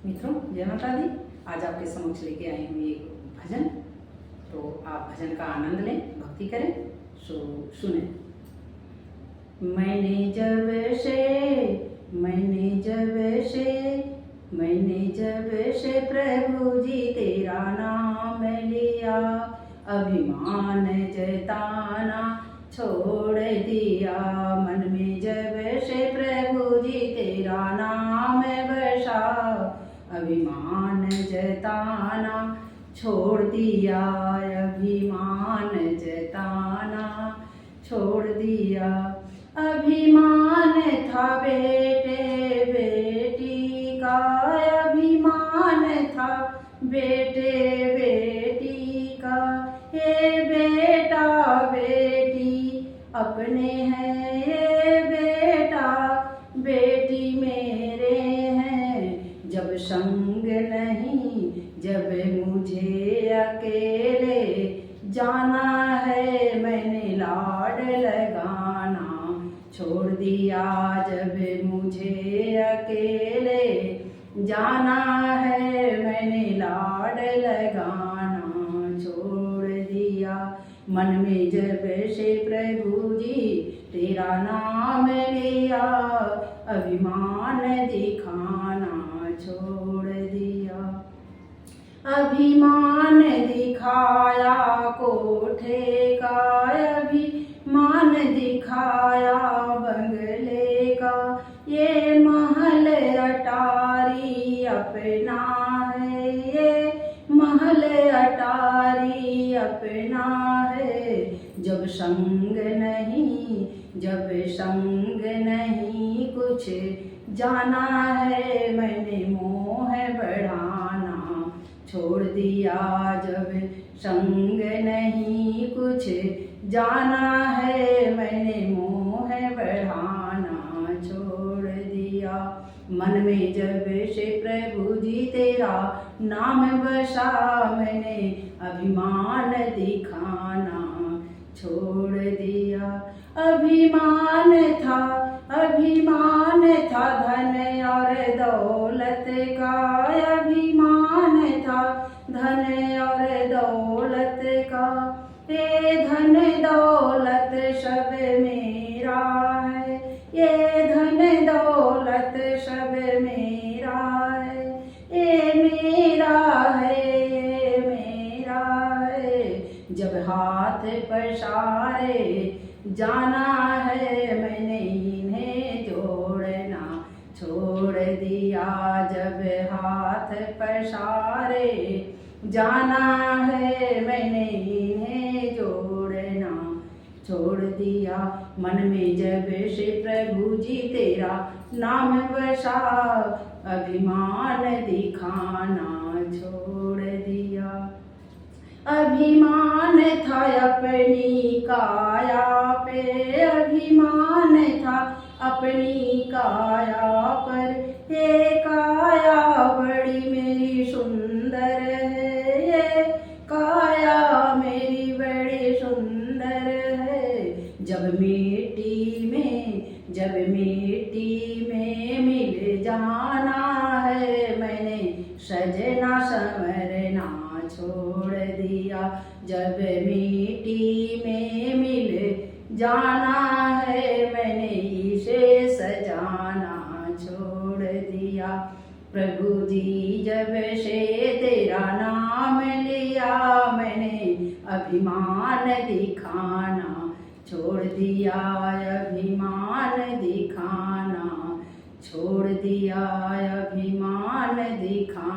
मित्रों, जय माता दी। आज आपके समक्ष लेके आई हूँ एक भजन। तो आप भजन का आनंद लें, भक्ति करें। सो सुने। मैंने जब से प्रभु जी तेरा नाम लिया, अभिमान जताना छोड़ दिया। मन में जब से प्रभु जी तेरा नाम बसा, अभिमान जताना छोड़ दिया। अभिमान जताना छोड़ दिया। अभिमान था बेटे बेटी का, अभिमान था बेटे बेटी का। ये बेटा बेटी अपने हैं, ये बेटा बेटी मेरे हैं। जब संग नहीं, जब मुझे अकेले जाना है, मैंने लाड लगाना छोड़ दिया। जब मुझे अकेले जाना है, मैंने लाड लगाना छोड़ दिया। मन में जब से प्रभु जी तेरा नाम लिया, अभिमान दिखाना छोड़ दिया। अभिमान दिखाया कोठे का, अभिमान दिखाया बंगले का। ये महल अटारी अपना है, ये महल अटारी अपना है। जब संग नहीं, जब संग नहीं कुछ जाना है, मैंने मोह बढ़ाना छोड़ दिया। जब संग नहीं कुछ जाना है, मैंने मोह बढ़ाना छोड़ दिया। मन में जब से प्रभु जी तेरा नाम बसा, मैंने अभिमान दिखाना छोड़ दिया। अभिमान था धन और दौलत का, अभिमान था धन और दौलत का। ये धन दौलत सब मेरा है, ये धन दौलत सब मेरा है। ये मेरा है, ये मेरा है। जब हाथ पसारे जाना है, मैंने इन्हें जोड़ना छोड़ दिया। जब हाथ पसारे जाना है, मैंने इन्हें जोड़ना छोड़ दिया। मन में जब से प्रभु जी तेरा नाम बसा, अभिमान दिखाना छोड़ दिया। अभिमान था अपनी काया पे, अभिमान था अपनी काया पर। ये काया बड़ी मेरी सुंदर है, ये काया मेरी बड़ी सुंदर है। जब मिट्टी में मिल जाना है, मैंने सजना संवरना छोड़ दिया। जब मिट्टी में मिल जाना है, मैंने इसे सजाना छोड़ दिया। प्रभु जी जब से तेरा नाम लिया, मैंने अभिमान दिखाना छोड़ दिया। अभिमान दिखाना छोड़ दिया। अभिमान दिखाना